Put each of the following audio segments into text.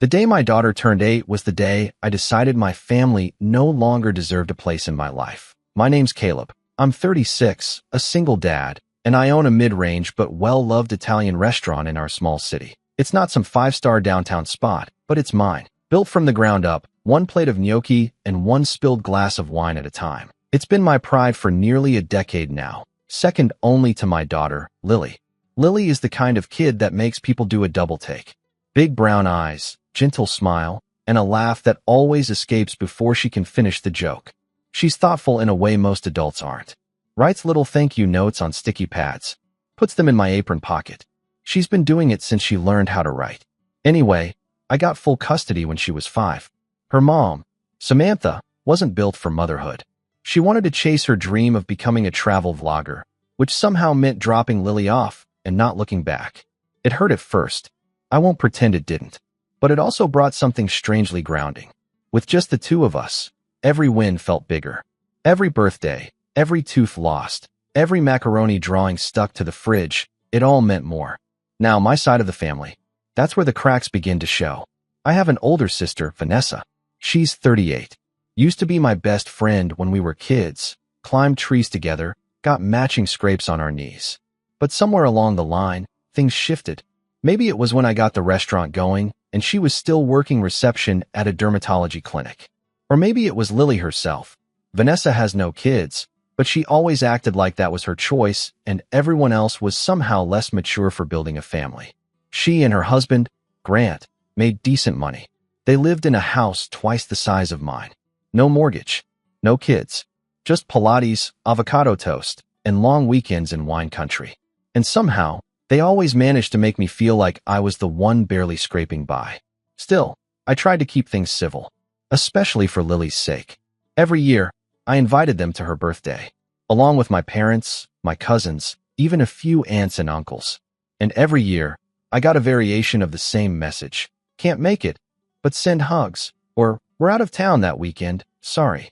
The day my daughter turned 8 was the day I decided my family no longer deserved a place in my life. My name's Caleb. I'm 36, a single dad, and I own a mid-range but well-loved Italian restaurant in our small city. It's not some five-star downtown spot, but it's mine. Built from the ground up, one plate of gnocchi and one spilled glass of wine at a time. It's been my pride for nearly a decade now, second only to my daughter, Lily. Lily is the kind of kid that makes people do a double take. Big brown eyes, gentle smile, and a laugh that always escapes before she can finish the joke. She's thoughtful in a way most adults aren't. Writes little thank you notes on sticky pads. Puts them in my apron pocket. She's been doing it since she learned how to write. Anyway, I got full custody when she was 5. Her mom, Samantha, wasn't built for motherhood. She wanted to chase her dream of becoming a travel vlogger, which somehow meant dropping Lily off and not looking back. It hurt at first. I won't pretend it didn't. But it also brought something strangely grounding. With just the two of us, every win felt bigger. Every birthday, every tooth lost, every macaroni drawing stuck to the fridge, it all meant more. Now, my side of the family. That's where the cracks begin to show. I have an older sister, Vanessa. She's 38. Used to be my best friend when we were kids, climbed trees together, got matching scrapes on our knees. But somewhere along the line, things shifted. Maybe it was when I got the restaurant going and she was still working reception at a dermatology clinic. Or maybe it was Lily herself. Vanessa has no kids, but she always acted like that was her choice and everyone else was somehow less mature for building a family. She and her husband, Grant, made decent money. They lived in a house twice the size of mine. No mortgage, no kids, just Pilates, avocado toast, and long weekends in wine country. And somehow, they always managed to make me feel like I was the one barely scraping by. Still, I tried to keep things civil, especially for Lily's sake. Every year, I invited them to her birthday, along with my parents, my cousins, even a few aunts and uncles. And every year, I got a variation of the same message. Can't make it, but send hugs, or we're out of town that weekend, sorry.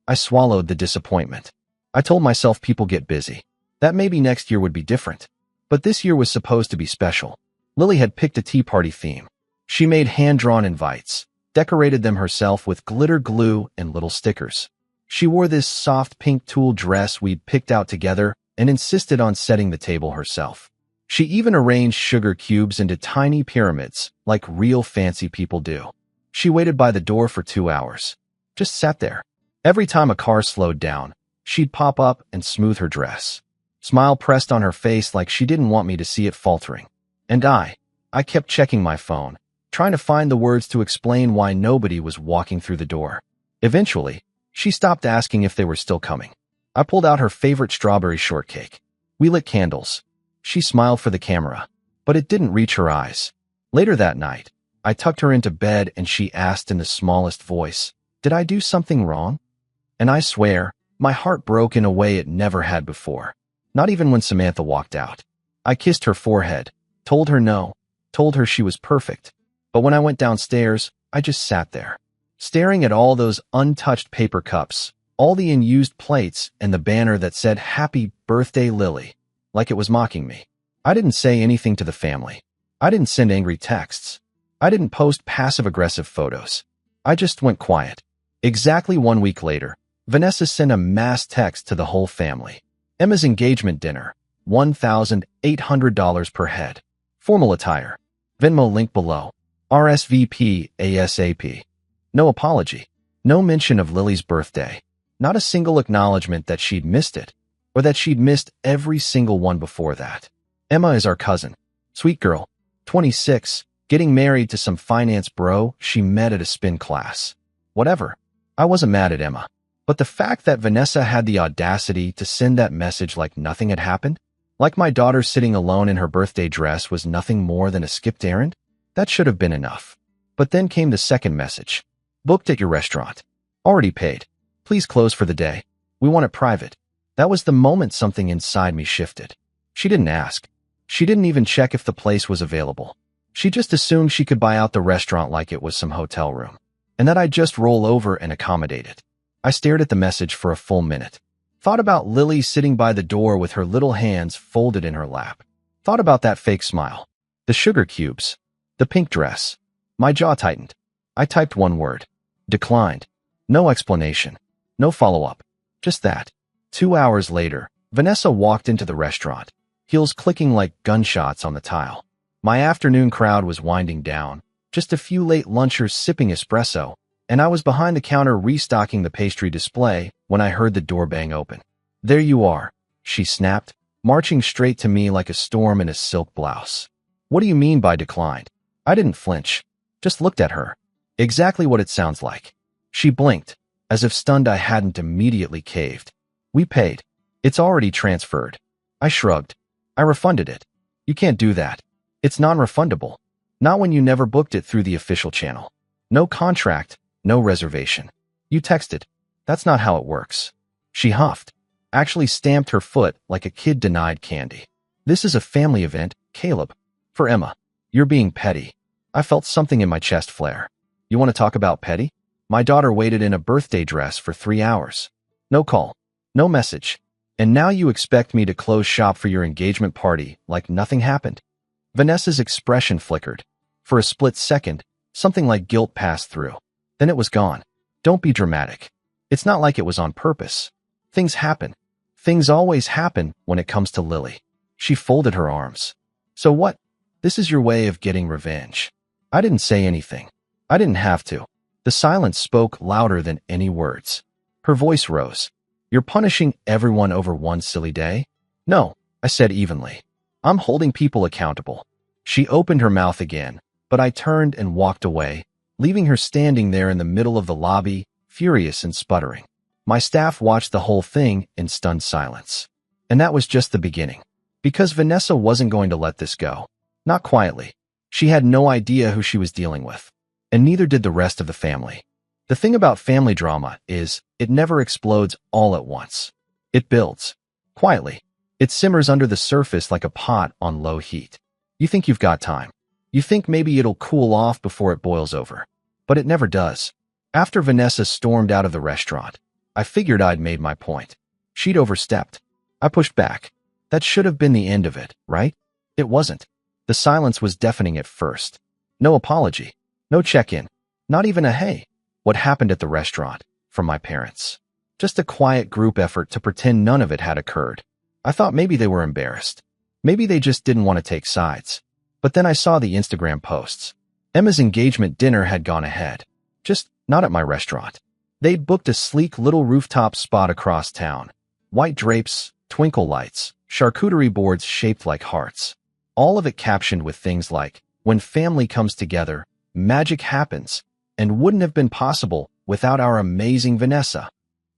I swallowed the disappointment. I told myself people get busy, that maybe next year would be different. But this year was supposed to be special. Lily had picked a tea party theme. She made hand-drawn invites, decorated them herself with glitter glue and little stickers. She wore this soft pink tulle dress we'd picked out together and insisted on setting the table herself. She even arranged sugar cubes into tiny pyramids like real fancy people do. She waited by the door for 2 hours. Just sat there. Every time a car slowed down, she'd pop up and smooth her dress. Smile pressed on her face like she didn't want me to see it faltering. And I kept checking my phone, trying to find the words to explain why nobody was walking through the door. Eventually, she stopped asking if they were still coming. I pulled out her favorite strawberry shortcake. We lit candles. She smiled for the camera, but it didn't reach her eyes. Later that night, I tucked her into bed and she asked in the smallest voice, "Did I do something wrong?" And I swear, my heart broke in a way it never had before. Not even when Samantha walked out. I kissed her forehead, told her no, told her she was perfect. But when I went downstairs, I just sat there, staring at all those untouched paper cups, all the unused plates, and the banner that said "Happy Birthday, Lily," like it was mocking me. I didn't say anything to the family. I didn't send angry texts. I didn't post passive-aggressive photos. I just went quiet. Exactly 1 week later, Vanessa sent a mass text to the whole family. Emma's engagement dinner, $1,800 per head. Formal attire. Venmo link below. RSVP ASAP. No apology. No mention of Lily's birthday. Not a single acknowledgement that she'd missed it, or that she'd missed every single one before that. Emma is our cousin. Sweet girl. 26, getting married to some finance bro she met at a spin class. Whatever. I wasn't mad at Emma. But the fact that Vanessa had the audacity to send that message like nothing had happened, like my daughter sitting alone in her birthday dress was nothing more than a skipped errand, that should have been enough. But then came the second message. Booked at your restaurant. Already paid. Please close for the day. We want it private. That was the moment something inside me shifted. She didn't ask. She didn't even check if the place was available. She just assumed she could buy out the restaurant like it was some hotel room, and that I'd just roll over and accommodate it. I stared at the message for a full minute. Thought about Lily sitting by the door with her little hands folded in her lap. Thought about that fake smile. The sugar cubes. The pink dress. My jaw tightened. I typed one word. Declined. No explanation. No follow-up. Just that. 2 hours later, Vanessa walked into the restaurant, heels clicking like gunshots on the tile. My afternoon crowd was winding down, just a few late lunchers sipping espresso, and I was behind the counter restocking the pastry display when I heard the door bang open. There you are, she snapped, marching straight to me like a storm in a silk blouse. What do you mean by declined? I didn't flinch, just looked at her. Exactly what it sounds like. She blinked, as if stunned I hadn't immediately caved. We paid. It's already transferred. I shrugged. I refunded it. You can't do that. It's non-refundable. Not when you never booked it through the official channel. No contract, no reservation. You texted. That's not how it works. She huffed, actually stamped her foot like a kid denied candy. This is a family event, Caleb. For Emma. You're being petty. I felt something in my chest flare. You want to talk about petty? My daughter waited in a birthday dress for 3 hours. No call. No message. And now you expect me to close shop for your engagement party like nothing happened? Vanessa's expression flickered. For a split second, something like guilt passed through. Then it was gone. Don't be dramatic. It's not like it was on purpose. Things happen. Things always happen when it comes to Lily. She folded her arms. So what? This is your way of getting revenge. I didn't say anything. I didn't have to. The silence spoke louder than any words. Her voice rose. You're punishing everyone over one silly day? No, I said evenly. I'm holding people accountable. She opened her mouth again, but I turned and walked away, leaving her standing there in the middle of the lobby, furious and sputtering. My staff watched the whole thing in stunned silence. And that was just the beginning. Because Vanessa wasn't going to let this go. Not quietly. She had no idea who she was dealing with. And neither did the rest of the family. The thing about family drama is, it never explodes all at once. It builds. Quietly. It simmers under the surface like a pot on low heat. You think you've got time. You think maybe it'll cool off before it boils over. But it never does. After Vanessa stormed out of the restaurant, I figured I'd made my point. She'd overstepped. I pushed back. That should have been the end of it, right? It wasn't. The silence was deafening at first. No apology. No check-in. Not even a hey, what happened at the restaurant, from my parents. Just a quiet group effort to pretend none of it had occurred. I thought maybe they were embarrassed. Maybe they just didn't want to take sides. But then I saw the Instagram posts. Emma's engagement dinner had gone ahead. Just not at my restaurant. They'd booked a sleek little rooftop spot across town. White drapes, twinkle lights, charcuterie boards shaped like hearts. All of it captioned with things like, when family comes together, magic happens, and wouldn't have been possible without our amazing Vanessa.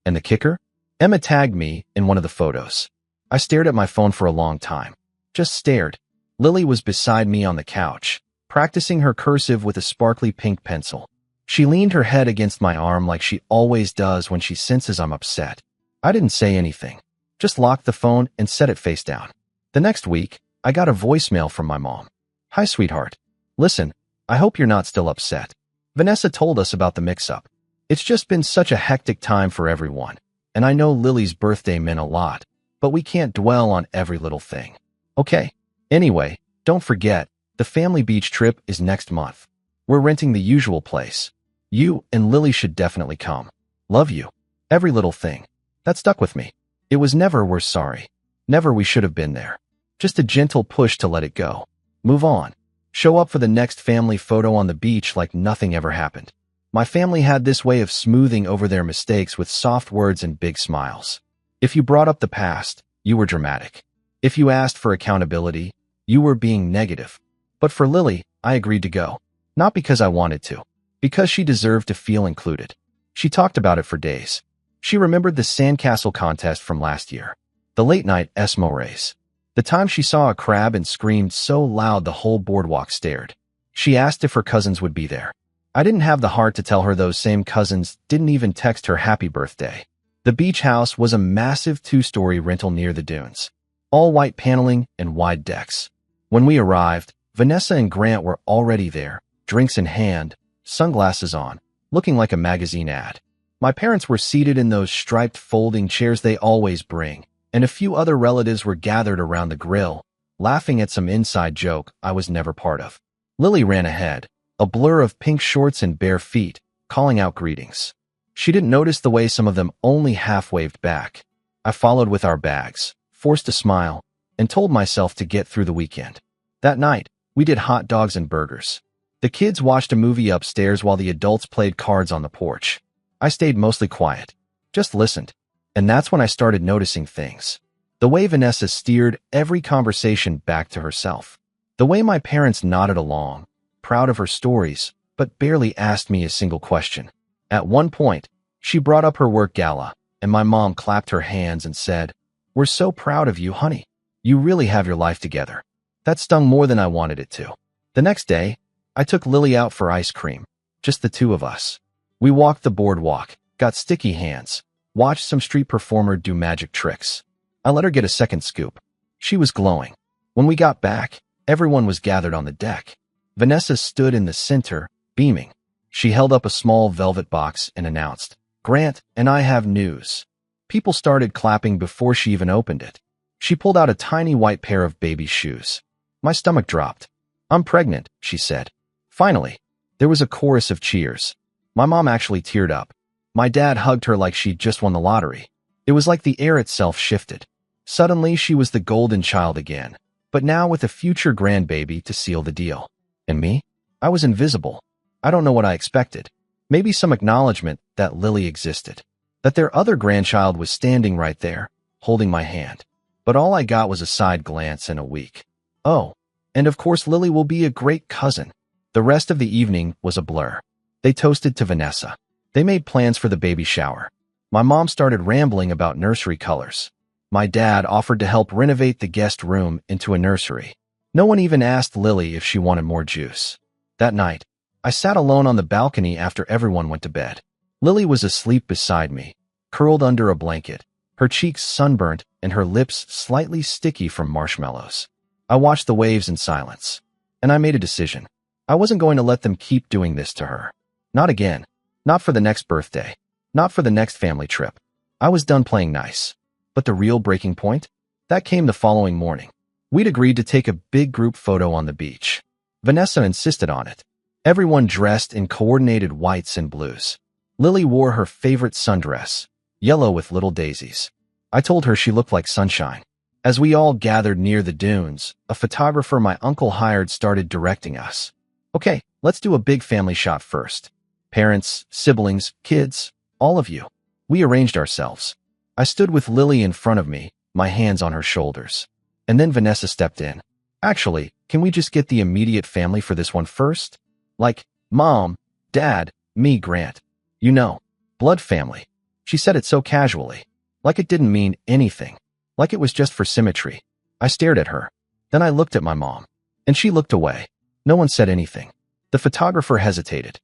And the kicker? Emma tagged me in one of the photos. I stared at my phone for a long time. Just stared. Lily was beside me on the couch, practicing her cursive with a sparkly pink pencil. She leaned her head against my arm like she always does when she senses I'm upset. I didn't say anything. Just locked the phone and set it face down. The next week, I got a voicemail from my mom. Hi, sweetheart. Listen, I hope you're not still upset. Vanessa told us about the mix-up. It's just been such a hectic time for everyone, and I know Lily's birthday meant a lot, but we can't dwell on every little thing. Okay. Anyway, don't forget, the family beach trip is next month. We're renting the usual place. You and Lily should definitely come. Love you. Every little thing. That stuck with me. It was never we're sorry. Never we should have been there. Just a gentle push to let it go. Move on. Show up for the next family photo on the beach like nothing ever happened. My family had this way of smoothing over their mistakes with soft words and big smiles. If you brought up the past, you were dramatic. If you asked for accountability, you were being negative. But for Lily, I agreed to go. Not because I wanted to. Because she deserved to feel included. She talked about it for days. She remembered the sandcastle contest from last year. The late-night Esmo race. The time she saw a crab and screamed so loud the whole boardwalk stared. She asked if her cousins would be there. I didn't have the heart to tell her those same cousins didn't even text her happy birthday. The beach house was a massive 2-story rental near the dunes. All white paneling and wide decks. When we arrived, Vanessa and Grant were already there, drinks in hand, sunglasses on, looking like a magazine ad. My parents were seated in those striped folding chairs they always bring, and a few other relatives were gathered around the grill, laughing at some inside joke I was never part of. Lily ran ahead, a blur of pink shorts and bare feet, calling out greetings. She didn't notice the way some of them only half-waved back. I followed with our bags, forced a smile, and told myself to get through the weekend. That night, we did hot dogs and burgers. The kids watched a movie upstairs while the adults played cards on the porch. I stayed mostly quiet, just listened. And that's when I started noticing things. The way Vanessa steered every conversation back to herself. The way my parents nodded along, proud of her stories, but barely asked me a single question. At one point, she brought up her work gala, and my mom clapped her hands and said, "We're so proud of you, honey. You really have your life together." That stung more than I wanted it to. The next day, I took Lily out for ice cream, just the two of us. We walked the boardwalk, got sticky hands, watched some street performer do magic tricks. I let her get a second scoop. She was glowing. When we got back, everyone was gathered on the deck. Vanessa stood in the center, beaming. She held up a small velvet box and announced, "Grant and I have news." People started clapping before she even opened it. She pulled out a tiny white pair of baby shoes. My stomach dropped. "I'm pregnant," she said. Finally, there was a chorus of cheers. My mom actually teared up. My dad hugged her like she'd just won the lottery. It was like the air itself shifted. Suddenly, she was the golden child again, but now with a future grandbaby to seal the deal. And me? I was invisible. I don't know what I expected. Maybe some acknowledgement that Lily existed, that their other grandchild was standing right there, holding my hand. But all I got was a side glance and a weak, "Oh, and of course Lily will be a great cousin." The rest of the evening was a blur. They toasted to Vanessa. They made plans for the baby shower. My mom started rambling about nursery colors. My dad offered to help renovate the guest room into a nursery. No one even asked Lily if she wanted more juice. That night, I sat alone on the balcony after everyone went to bed. Lily was asleep beside me, curled under a blanket, her cheeks sunburnt and her lips slightly sticky from marshmallows. I watched the waves in silence, and I made a decision. I wasn't going to let them keep doing this to her. Not again. Not for the next birthday. Not for the next family trip. I was done playing nice. But the real breaking point? That came the following morning. We'd agreed to take a big group photo on the beach. Vanessa insisted on it. Everyone dressed in coordinated whites and blues. Lily wore her favorite sundress, yellow with little daisies. I told her she looked like sunshine. As we all gathered near the dunes, a photographer my uncle hired started directing us. "Okay, let's do a big family shot first. Parents, siblings, kids, all of you." We arranged ourselves. I stood with Lily in front of me, my hands on her shoulders. And then Vanessa stepped in. "Actually, can we just get the immediate family for this one first? Like, Mom, Dad, me, Grant. You know, blood family." She said it so casually, like it didn't mean anything, like it was just for symmetry. I stared at her. Then I looked at my mom, and she looked away. No one said anything. The photographer hesitated.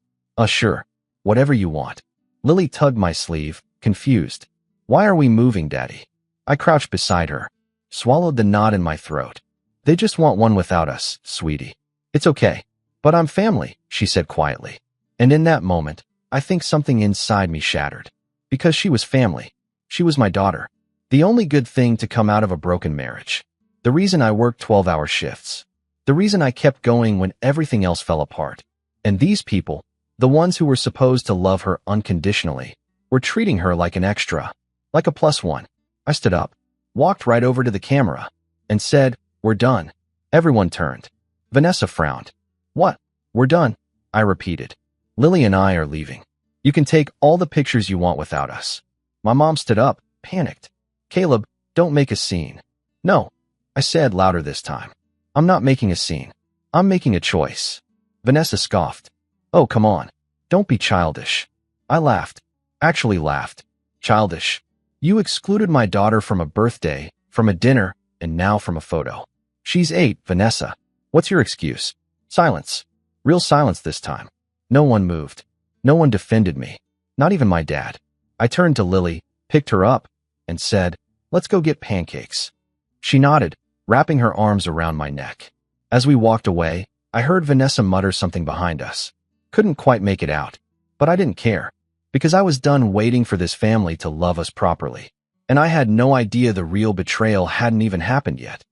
Sure, whatever you want." Lily tugged my sleeve, confused. "Why are we moving, Daddy?" I crouched beside her, swallowed the knot in my throat. "They just want one without us, sweetie. It's okay. But I'm family," she said quietly. And in that moment, I think something inside me shattered. Because she was family. She was my daughter. The only good thing to come out of a broken marriage. The reason I worked 12-hour shifts. The reason I kept going when everything else fell apart. And these people, the ones who were supposed to love her unconditionally, were treating her like an extra, like a plus one. I stood up, walked right over to the camera, and said, "We're done." Everyone turned. Vanessa frowned. "What? We're done?" I repeated. "Lily and I are leaving. You can take all the pictures you want without us." My mom stood up, panicked. "Caleb, don't make a scene." "No," I said louder this time. "I'm not making a scene. I'm making a choice." Vanessa scoffed. "Oh, come on. Don't be childish." I laughed. Actually laughed. "Childish. You excluded my daughter from a birthday, from a dinner, and now from a photo. She's 8, Vanessa. What's your excuse?" Silence. Real silence this time. No one moved. No one defended me. Not even my dad. I turned to Lily, picked her up, and said, "Let's go get pancakes." She nodded, wrapping her arms around my neck. As we walked away, I heard Vanessa mutter something behind us. Couldn't quite make it out. But I didn't care. Because I was done waiting for this family to love us properly. And I had no idea the real betrayal hadn't even happened yet.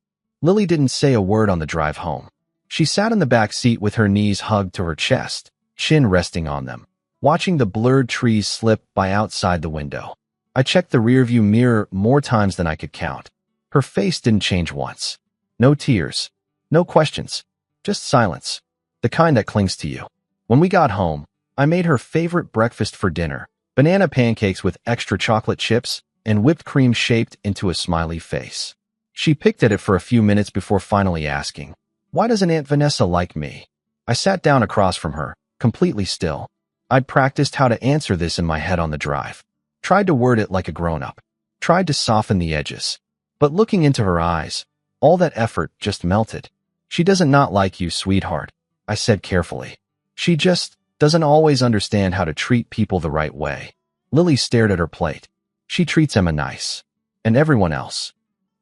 Lily didn't say a word on the drive home. She sat in the back seat with her knees hugged to her chest, chin resting on them, watching the blurred trees slip by outside the window. I checked the rearview mirror more times than I could count. Her face didn't change once. No tears. No questions. Just silence. The kind that clings to you. When we got home, I made her favorite breakfast for dinner, banana pancakes with extra chocolate chips and whipped cream shaped into a smiley face. She picked at it for a few minutes before finally asking, "Why doesn't Aunt Vanessa like me?" I sat down across from her, completely still. I'd practiced how to answer this in my head on the drive. Tried to word it like a grown-up. Tried to soften the edges. But looking into her eyes, all that effort just melted. "She doesn't not like you, sweetheart," I said carefully. "She just doesn't always understand how to treat people the right way." Lily stared at her plate. "She treats Emma nice. And everyone else."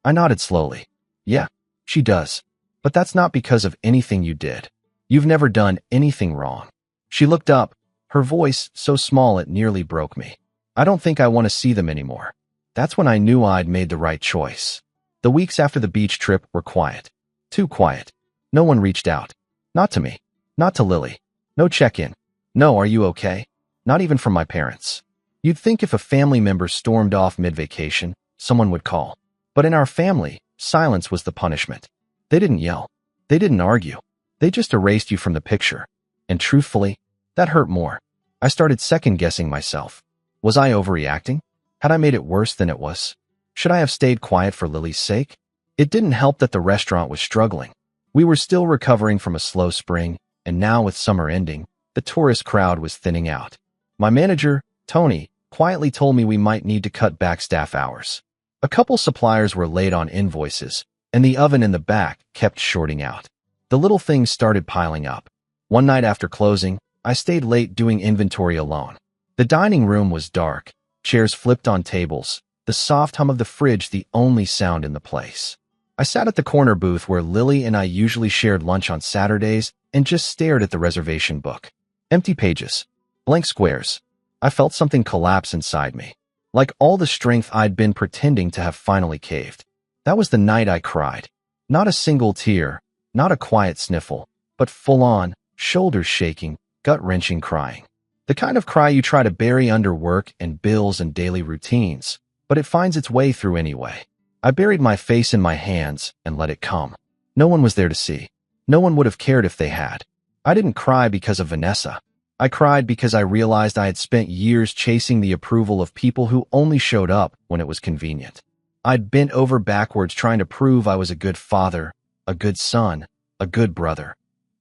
I nodded slowly. "Yeah, she does. But that's not because of anything you did. You've never done anything wrong." She looked up, her voice so small it nearly broke me. "I don't think I want to see them anymore." That's when I knew I'd made the right choice. The weeks after the beach trip were quiet. Too quiet. No one reached out. Not to me. Not to Lily. No check-in. No, "Are you okay?" Not even from my parents. You'd think if a family member stormed off mid-vacation, someone would call. But in our family, silence was the punishment. They didn't yell. They didn't argue. They just erased you from the picture. And truthfully, that hurt more. I started second-guessing myself. Was I overreacting? Had I made it worse than it was? Should I have stayed quiet for Lily's sake? It didn't help that the restaurant was struggling. We were still recovering from a slow spring, and now with summer ending, the tourist crowd was thinning out. My manager, Tony, quietly told me we might need to cut back staff hours. A couple suppliers were late on invoices, and the oven in the back kept shorting out. The little things started piling up. One night after closing, I stayed late doing inventory alone. The dining room was dark, chairs flipped on tables, the soft hum of the fridge the only sound in the place. I sat at the corner booth where Lily and I usually shared lunch on Saturdays and just stared at the reservation book. Empty pages. Blank squares. I felt something collapse inside me. Like all the strength I'd been pretending to have finally caved. That was the night I cried. Not a single tear, not a quiet sniffle, but full-on, shoulders shaking, gut-wrenching crying. The kind of cry you try to bury under work and bills and daily routines, but it finds its way through anyway. I buried my face in my hands and let it come. No one was there to see. No one would have cared if they had. I didn't cry because of Vanessa. I cried because I realized I had spent years chasing the approval of people who only showed up when it was convenient. I'd bent over backwards trying to prove I was a good father, a good son, a good brother.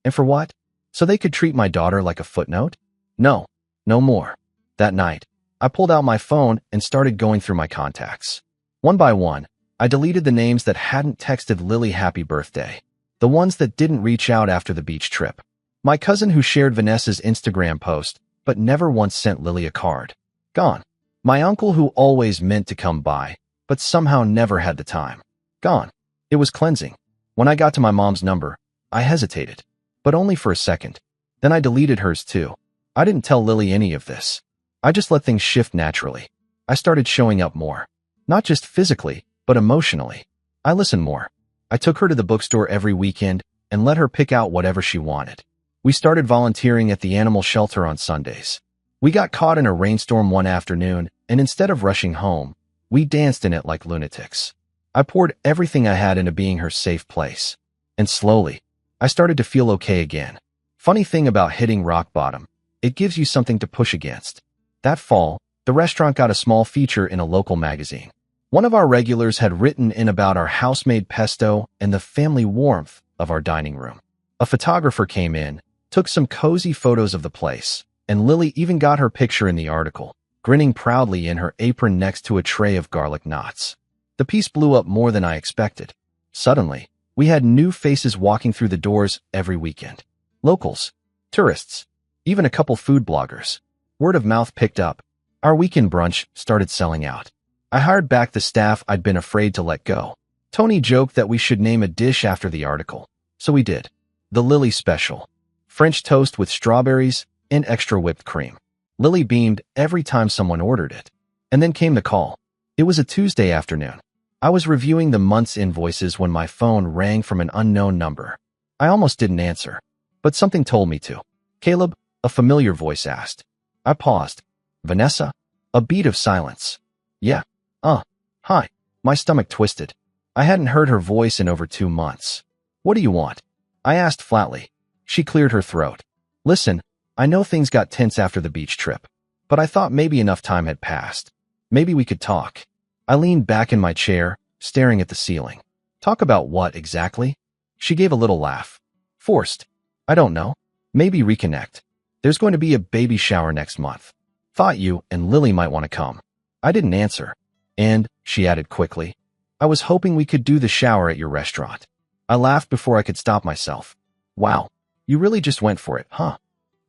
And for what? So they could treat my daughter like a footnote? No, no more. That night, I pulled out my phone and started going through my contacts. One by one, I deleted the names that hadn't texted Lily happy birthday. The ones that didn't reach out after the beach trip. My cousin who shared Vanessa's Instagram post, but never once sent Lily a card. Gone. My uncle who always meant to come by, but somehow never had the time. Gone. It was cleansing. When I got to my mom's number, I hesitated. But only for a second. Then I deleted hers too. I didn't tell Lily any of this. I just let things shift naturally. I started showing up more. Not just physically, but emotionally. I listened more. I took her to the bookstore every weekend and let her pick out whatever she wanted. We started volunteering at the animal shelter on Sundays. We got caught in a rainstorm one afternoon, and instead of rushing home, we danced in it like lunatics. I poured everything I had into being her safe place. And slowly, I started to feel okay again. Funny thing about hitting rock bottom, it gives you something to push against. That fall, the restaurant got a small feature in a local magazine. One of our regulars had written in about our house-made pesto and the family warmth of our dining room. A photographer came in, took some cozy photos of the place, and Lily even got her picture in the article, grinning proudly in her apron next to a tray of garlic knots. The piece blew up more than I expected. Suddenly, we had new faces walking through the doors every weekend. Locals, tourists, even a couple food bloggers. Word of mouth picked up. Our weekend brunch started selling out. I hired back the staff I'd been afraid to let go. Tony joked that we should name a dish after the article. So we did. The Lily Special. French toast with strawberries and extra whipped cream. Lily beamed every time someone ordered it. And then came the call. It was a Tuesday afternoon. I was reviewing the month's invoices when my phone rang from an unknown number. I almost didn't answer, but something told me to. Caleb, a familiar voice asked. I paused. Vanessa? A beat of silence. Yeah. Hi. My stomach twisted. I hadn't heard her voice in over 2 months. What do you want? I asked flatly. She cleared her throat. Listen, I know things got tense after the beach trip, but I thought maybe enough time had passed. Maybe we could talk. I leaned back in my chair, staring at the ceiling. Talk about what exactly? She gave a little laugh. Forced. I don't know. Maybe reconnect. There's going to be a baby shower next month. Thought you and Lily might want to come. I didn't answer. And, she added quickly, I was hoping we could do the shower at your restaurant. I laughed before I could stop myself. Wow, you really just went for it, huh?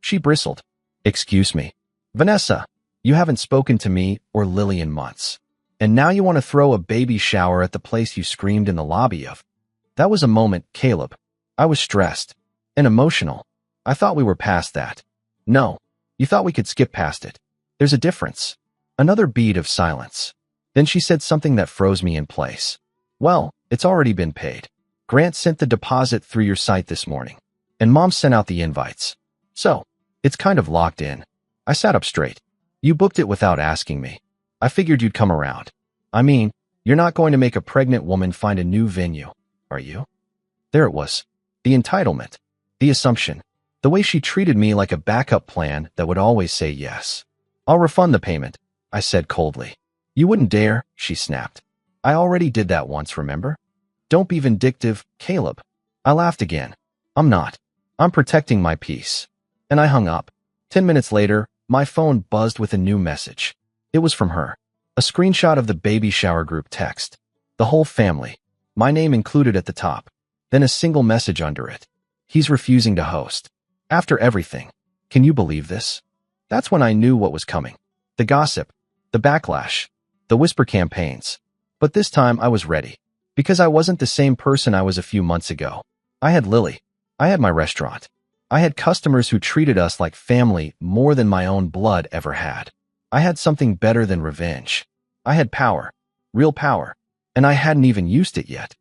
She bristled. Excuse me. Vanessa, you haven't spoken to me or Lily in months. And now you want to throw a baby shower at the place you screamed in the lobby of. That was a moment, Caleb. I was stressed and emotional. I thought we were past that. No, you thought we could skip past it. There's a difference. Another beat of silence. Then she said something that froze me in place. Well, it's already been paid. Grant sent the deposit through your site this morning, and Mom sent out the invites. So, it's kind of locked in. I sat up straight. You booked it without asking me. I figured you'd come around. I mean, you're not going to make a pregnant woman find a new venue, are you? There it was. The entitlement. The assumption. The way she treated me like a backup plan that would always say yes. I'll refund the payment, I said coldly. You wouldn't dare, she snapped. I already did that once, remember? Don't be vindictive, Caleb. I laughed again. I'm not. I'm protecting my peace. And I hung up. 10 minutes later, my phone buzzed with a new message. It was from her. A screenshot of the baby shower group text. The whole family. My name included at the top. Then a single message under it. He's refusing to host. After everything. Can you believe this? That's when I knew what was coming. The gossip. The backlash. The whisper campaigns. But this time I was ready. Because I wasn't the same person I was a few months ago. I had Lily. I had my restaurant. I had customers who treated us like family more than my own blood ever had. I had something better than revenge. I had power. Real power. And I hadn't even used it yet.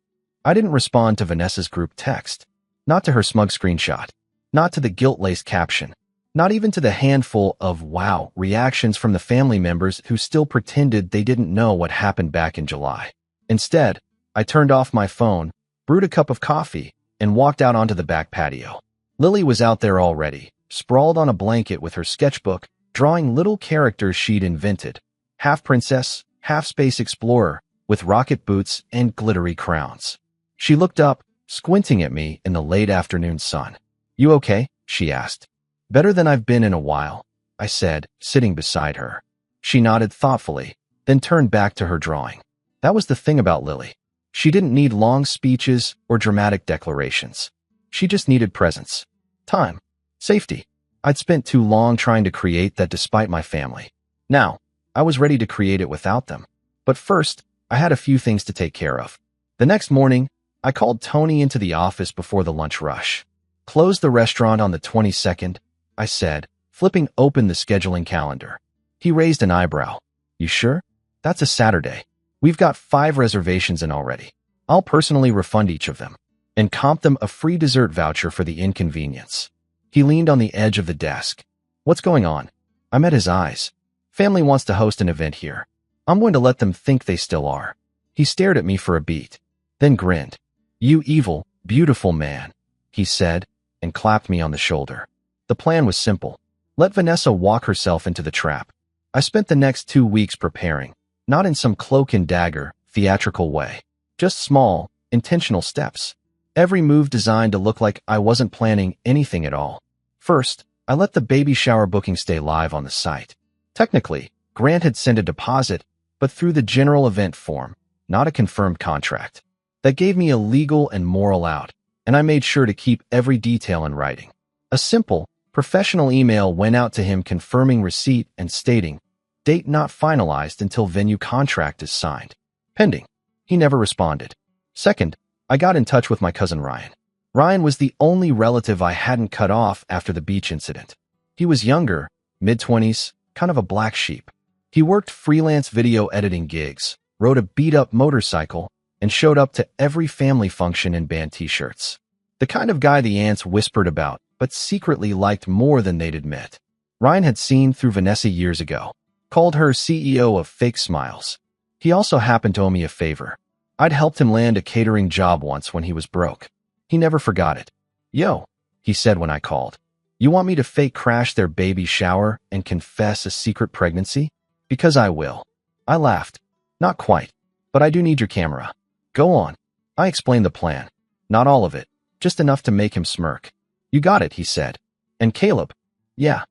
I didn't respond to Vanessa's group text. Not to her smug screenshot. Not to the guilt-laced caption. Not even to the handful of wow reactions from the family members who still pretended they didn't know what happened back in July. Instead, I turned off my phone, brewed a cup of coffee, and walked out onto the back patio. Lily was out there already, sprawled on a blanket with her sketchbook, drawing little characters she'd invented. Half princess, half space explorer, with rocket boots and glittery crowns. She looked up, squinting at me in the late afternoon sun. You okay? She asked. Better than I've been in a while, I said, sitting beside her. She nodded thoughtfully, then turned back to her drawing. That was the thing about Lily. She didn't need long speeches or dramatic declarations. She just needed presence. Time. Safety. I'd spent too long trying to create that despite my family. Now, I was ready to create it without them. But first, I had a few things to take care of. The next morning, I called Tony into the office before the lunch rush. Close the restaurant on the 22nd, I said, flipping open the scheduling calendar. He raised an eyebrow. You sure? That's a Saturday. We've got 5 reservations in already. I'll personally refund each of them and comp them a free dessert voucher for the inconvenience. He leaned on the edge of the desk. What's going on? I met his eyes. Family wants to host an event here. I'm going to let them think they still are. He stared at me for a beat, then grinned. You evil, beautiful man, he said, and clapped me on the shoulder. The plan was simple. Let Vanessa walk herself into the trap. I spent the next 2 weeks preparing, not in some cloak and dagger, theatrical way. Just small, intentional steps. Every move designed to look like I wasn't planning anything at all. First, I let the baby shower booking stay live on the site. Technically, Grant had sent a deposit, but through the general event form, not a confirmed contract. That gave me a legal and moral out, and I made sure to keep every detail in writing. A simple, professional email went out to him confirming receipt and stating, date not finalized until venue contract is signed. Pending. He never responded. Second, I got in touch with my cousin Ryan. Ryan was the only relative I hadn't cut off after the beach incident. He was younger, mid-20s, kind of a black sheep. He worked freelance video editing gigs, rode a beat-up motorcycle, and showed up to every family function in band t-shirts. The The kind of guy the aunts whispered about, but secretly liked more than they'd admit. Ryan had seen through Vanessa years ago, called her CEO of fake smiles. He also happened to owe me a favor. I'd helped him land a catering job once when he was broke. He never forgot it. "Yo," he said when I called. "You want me to fake crash their baby shower and confess a secret pregnancy? Because I will." I laughed. "Not quite, but I do need your camera." "Go on." I explained the plan. Not all of it, just enough to make him smirk. "You got it," he said. "And Caleb?" "Yeah.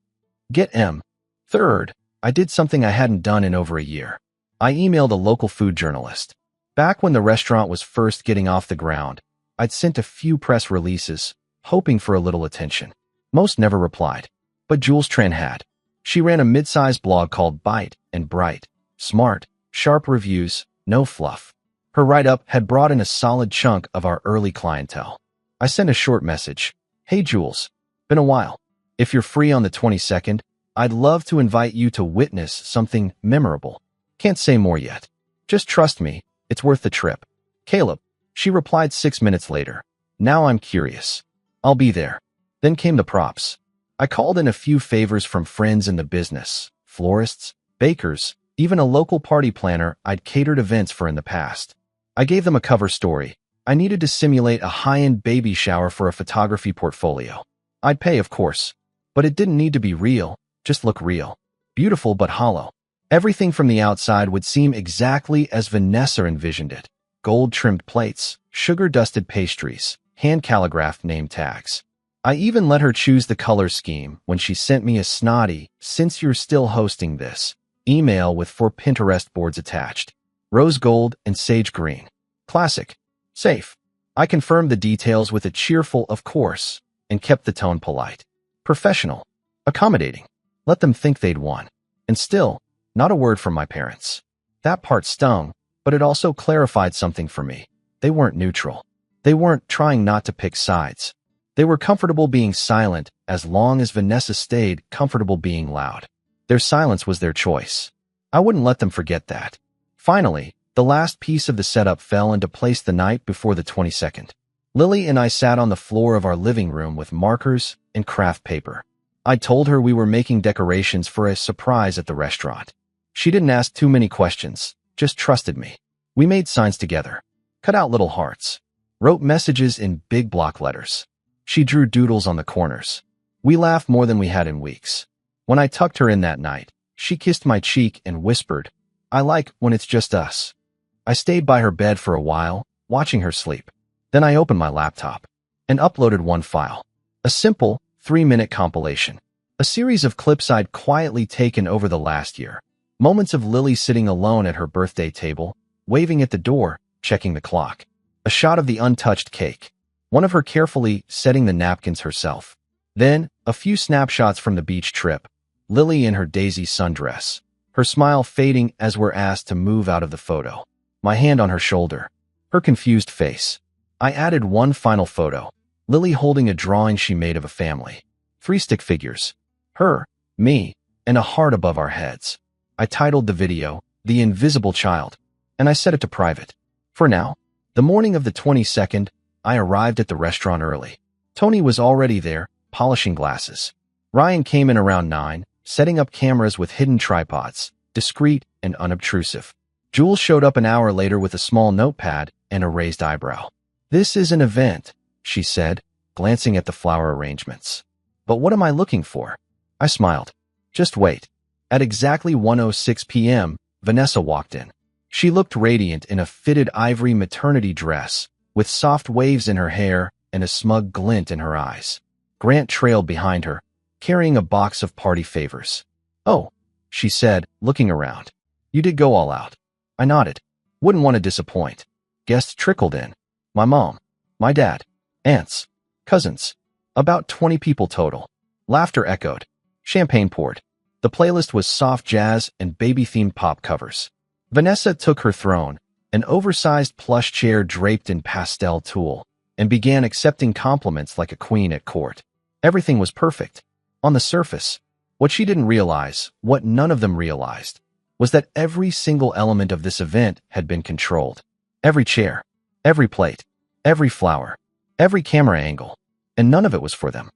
Get M. Third, I did something I hadn't done in over a year. I emailed a local food journalist. Back when the restaurant was first getting off the ground, I'd sent a few press releases, hoping for a little attention. Most never replied. But Jules Tran had. She ran a mid-sized blog called Bite and Bright. Smart, sharp reviews, no fluff. Her write-up had brought in a solid chunk of our early clientele. I sent a short message. "Hey Jules, been a while. If you're free on the 22nd, I'd love to invite you to witness something memorable. Can't say more yet. Just trust me, it's worth the trip. Caleb." She replied 6 minutes later. "Now I'm curious. I'll be there." Then came the props. I called in a few favors from friends in the business, florists, bakers, even a local party planner I'd catered events for in the past. I gave them a cover story. I needed to simulate a high-end baby shower for a photography portfolio. I'd pay, of course. But it didn't need to be real, just look real. Beautiful but hollow. Everything from the outside would seem exactly as Vanessa envisioned it. Gold-trimmed plates, sugar-dusted pastries, hand-calligraphed name tags. I even let her choose the color scheme when she sent me a snotty, "Since you're still hosting this," email with 4 Pinterest boards attached. Rose gold and sage green. Classic. Safe. I confirmed the details with a cheerful "of course" and kept the tone polite. Professional. Accommodating. Let them think they'd won. And still, not a word from my parents. That part stung, but it also clarified something for me. They weren't neutral. They weren't trying not to pick sides. They were comfortable being silent as long as Vanessa stayed comfortable being loud. Their silence was their choice. I wouldn't let them forget that. Finally, the last piece of the setup fell into place the night before the 22nd. Lily and I sat on the floor of our living room with markers and craft paper. I told her we were making decorations for a surprise at the restaurant. She didn't ask too many questions, just trusted me. We made signs together, cut out little hearts, wrote messages in big block letters. She drew doodles on the corners. We laughed more than we had in weeks. When I tucked her in that night, she kissed my cheek and whispered, "I like when it's just us." I stayed by her bed for a while, watching her sleep. Then I opened my laptop and uploaded one file. A simple, 3-minute compilation. A series of clips I'd quietly taken over the last year. Moments of Lily sitting alone at her birthday table, waving at the door, checking the clock. A shot of the untouched cake. One of her carefully setting the napkins herself. Then, a few snapshots from the beach trip. Lily in her daisy sundress. Her smile fading as we're asked to move out of the photo. My hand on her shoulder. Her confused face. I added one final photo. Lily holding a drawing she made of a family. 3 stick figures. Her, me, and a heart above our heads. I titled the video, "The Invisible Child," and I set it to private. For now. The morning of the 22nd, I arrived at the restaurant early. Tony was already there, polishing glasses. Ryan came in around 9, setting up cameras with hidden tripods, discreet and unobtrusive. Jules showed up an hour later with a small notepad and a raised eyebrow. "This is an event," she said, glancing at the flower arrangements. "But what am I looking for?" I smiled. "Just wait." At exactly 1:06 p.m., Vanessa walked in. She looked radiant in a fitted ivory maternity dress, with soft waves in her hair and a smug glint in her eyes. Grant trailed behind her, carrying a box of party favors. "Oh," she said, looking around. "You did go all out." I nodded. Wouldn't want to disappoint. Guests trickled in. My mom, my dad, aunts, cousins. About 20 people total. Laughter echoed. Champagne poured. The playlist was soft jazz and baby-themed pop covers. Vanessa took her throne, an oversized plush chair draped in pastel tulle, and began accepting compliments like a queen at court. Everything was perfect. On the surface, what she didn't realize, what none of them realized, was that every single element of this event had been controlled. Every chair, every plate, every flower. every camera angle, and none of it was for them.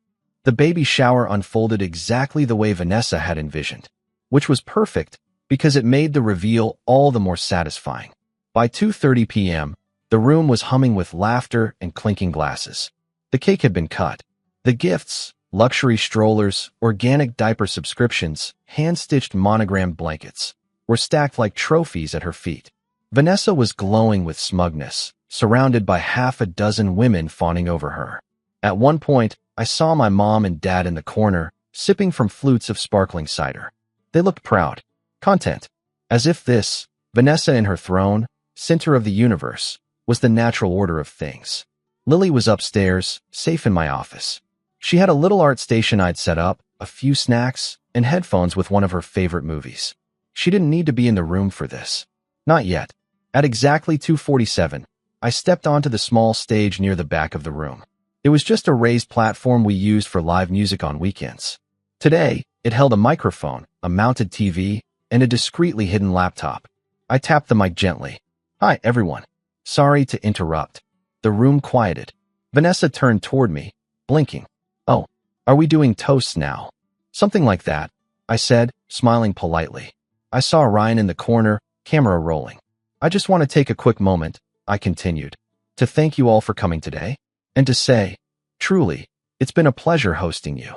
The baby shower unfolded exactly the way Vanessa had envisioned, which was perfect because it made the reveal all the more satisfying. By 2:30 p.m., the room was humming with laughter and clinking glasses. The cake had been cut. The gifts, luxury strollers, organic diaper subscriptions, hand-stitched monogrammed blankets, were stacked like trophies at her feet. Vanessa was glowing with smugness, surrounded by half a dozen women fawning over her. At one point, I saw my mom and dad in the corner, sipping from flutes of sparkling cider. They looked proud, content, as if this, Vanessa in her throne, center of the universe, was the natural order of things. Lily was upstairs, safe in my office. She had a little art station I'd set up, a few snacks, and headphones with one of her favorite movies. She didn't need to be in the room for this. Not yet. At exactly 2:47, I stepped onto the small stage near the back of the room. It was just a raised platform we used for live music on weekends. Today, it held a microphone, a mounted TV, and a discreetly hidden laptop. I tapped the mic gently. "Hi, everyone. Sorry to interrupt." The room quieted. Vanessa turned toward me, blinking. "Oh, are we doing toasts now?" "Something like that," I said, smiling politely. I saw Ryan in the corner, camera rolling. "I just want to take a quick moment," I continued, "to thank you all for coming today, and to say, truly, it's been a pleasure hosting you."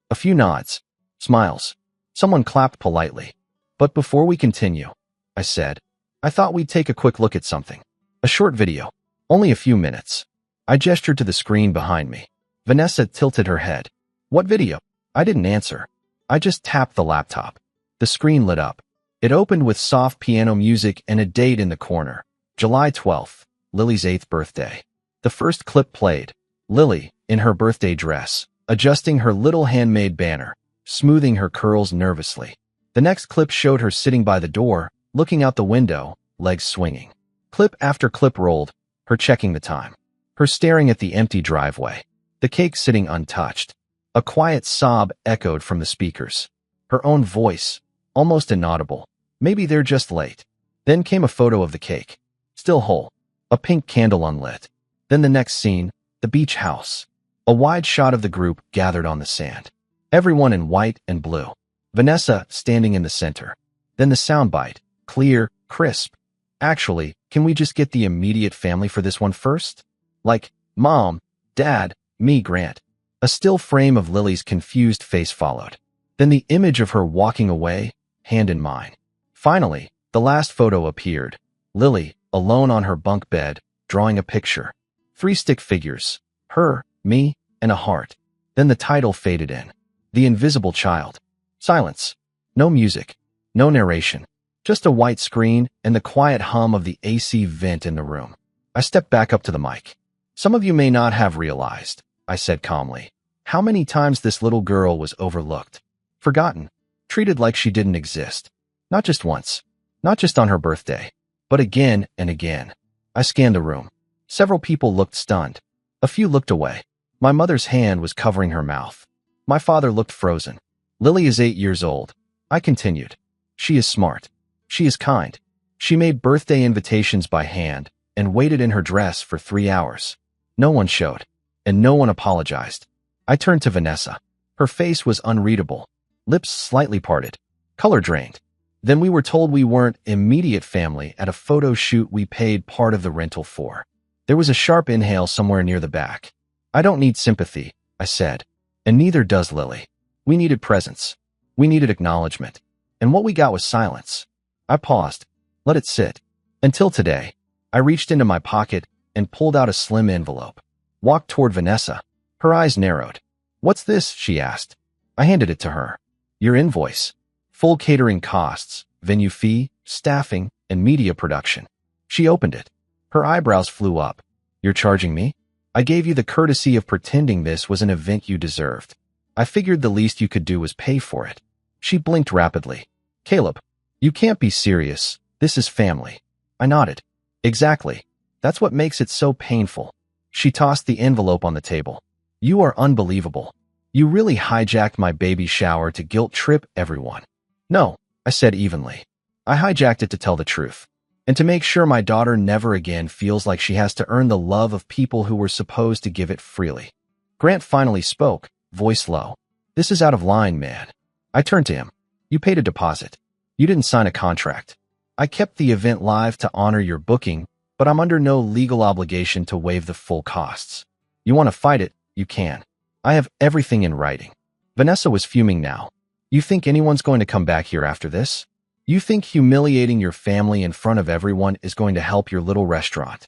A few nods, smiles. Someone clapped politely. "But before we continue," I said, "I thought we'd take a quick look at something. A short video. Only a few minutes." I gestured to the screen behind me. Vanessa tilted her head. "What video?" I didn't answer. I just tapped the laptop. The screen lit up. It opened with soft piano music and a date in the corner. July 12th, Lily's 8th birthday. The first clip played. Lily, in her birthday dress, adjusting her little handmade banner, smoothing her curls nervously. The next clip showed her sitting by the door, looking out the window, legs swinging. Clip after clip rolled, her checking the time, her staring at the empty driveway, the cake sitting untouched. A quiet sob echoed from the speakers. Her own voice, almost inaudible. "Maybe they're just late." Then came a photo of the cake, still whole, a pink candle unlit. Then the next scene, the beach house. A wide shot of the group gathered on the sand. Everyone in white and blue. Vanessa standing in the center. Then the soundbite, clear, crisp. "Actually, can we just get the immediate family for this one first? Like, Mom, Dad, me, Grant." A still frame of Lily's confused face followed. Then the image of her walking away, hand in mine. Finally, the last photo appeared. Lily, alone on her bunk bed, drawing a picture. 3 stick figures. Her, me, and a heart. Then the title faded in. The Invisible Child. Silence. No music. No narration. Just a white screen and the quiet hum of the AC vent in the room. I stepped back up to the mic. "Some of you may not have realized," I said calmly, "how many times this little girl was overlooked, forgotten, treated like she didn't exist. Not just once, not just on her birthday, but again and again." I scanned the room. Several people looked stunned. A few looked away. My mother's hand was covering her mouth. My father looked frozen. "Lily is 8 years old," I continued. "She is smart. She is kind. She made birthday invitations by hand and waited in her dress for 3 hours. No one showed, and no one apologized." I turned to Vanessa. Her face was unreadable, lips slightly parted, color drained. Then we were told we weren't immediate family at a photo shoot we paid part of the rental for. There was a sharp inhale somewhere near the back. "I don't need sympathy," I said, "and neither does Lily. We needed presence. We needed acknowledgement. And what we got was silence." I paused, let it sit. Until today, I reached into my pocket and pulled out a slim envelope. Walked toward Vanessa. Her eyes narrowed. "What's this?" she asked. I handed it to her. "Your invoice. Full catering costs, venue fee, staffing, and media production." She opened it. Her eyebrows flew up. "You're charging me? I gave you the courtesy of pretending this was an event you deserved. I figured the least you could do was pay for it." She blinked rapidly. "Caleb, you can't be serious. This is family." I nodded. "Exactly. That's what makes it so painful." She tossed the envelope on the table. "You are unbelievable. You really hijacked my baby shower to guilt trip everyone." "No," I said evenly. "I hijacked it to tell the truth. and to make sure my daughter never again feels like she has to earn the love of people who were supposed to give it freely. Grant finally spoke, voice low. This is out of line, man. I turned to him. You paid a deposit. You didn't sign a contract. I kept the event live to honor your booking, but I'm under no legal obligation to waive the full costs. You want to fight it, you can. I have everything in writing. Vanessa was fuming now. You think anyone's going to come back here after this? You think humiliating your family in front of everyone is going to help your little restaurant?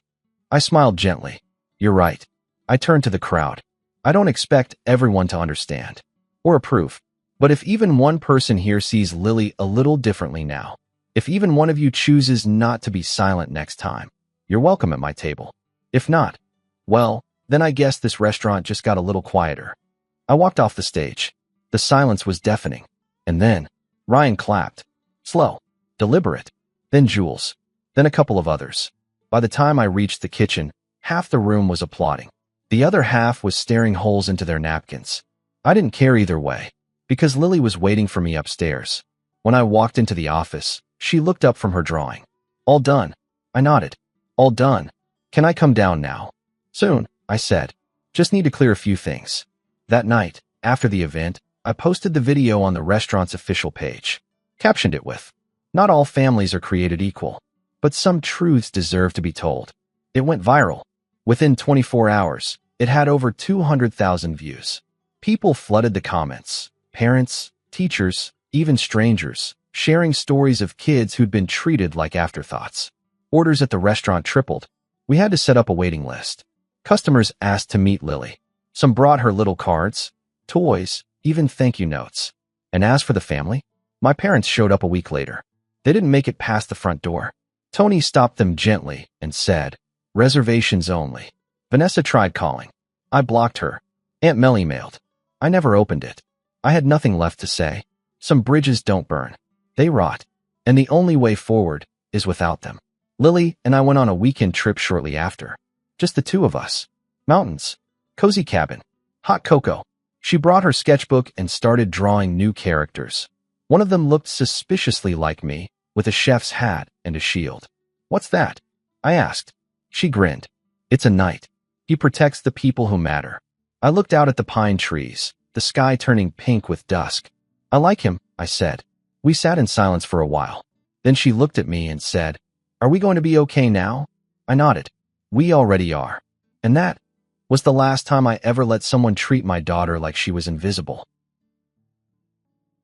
I smiled gently. You're right. I turned to the crowd. I don't expect everyone to understand or approve. But if even one person here sees Lily a little differently now, if even one of you chooses not to be silent next time, you're welcome at my table. If not, well, then I guess this restaurant just got a little quieter. I walked off the stage. The silence was deafening. And then, Ryan clapped. Slow, deliberate. Then Jules. Then a couple of others. By the time I reached the kitchen, half the room was applauding. The other half was staring holes into their napkins. I didn't care either way, because Lily was waiting for me upstairs. When I walked into the office, she looked up from her drawing. All done. I nodded. All done. Can I come down now? Soon, I said. Just need to clear a few things. That night, after the event, I posted the video on the restaurant's official page. Captioned it with, "Not all families are created equal, but some truths deserve to be told." It went viral. Within 24 hours, it had over 200,000 views. People flooded the comments. Parents, teachers, even strangers, sharing stories of kids who'd been treated like afterthoughts. Orders at the restaurant tripled. We had to set up a waiting list. Customers asked to meet Lily. Some brought her little cards, toys, even thank you notes. And as for the family, my parents showed up a week later. They didn't make it past the front door. Tony stopped them gently and said, "Reservations only." Vanessa tried calling. I blocked her. Aunt Mel emailed. I never opened it. I had nothing left to say. Some bridges don't burn. They rot. And the only way forward is without them. Lily and I went on a weekend trip shortly after. Just the two of us. Mountains. Cozy cabin. Hot cocoa. She brought her sketchbook and started drawing new characters. One of them looked suspiciously like me, with a chef's hat and a shield. "What's that?" I asked. She grinned. "It's a knight. He protects the people who matter." I looked out at the pine trees, the sky turning pink with dusk. "I like him," I said. We sat in silence for a while. Then she looked at me and said, "Are we going to be okay now?" I nodded. "We already are." And that was the last time I ever let someone treat my daughter like she was invisible.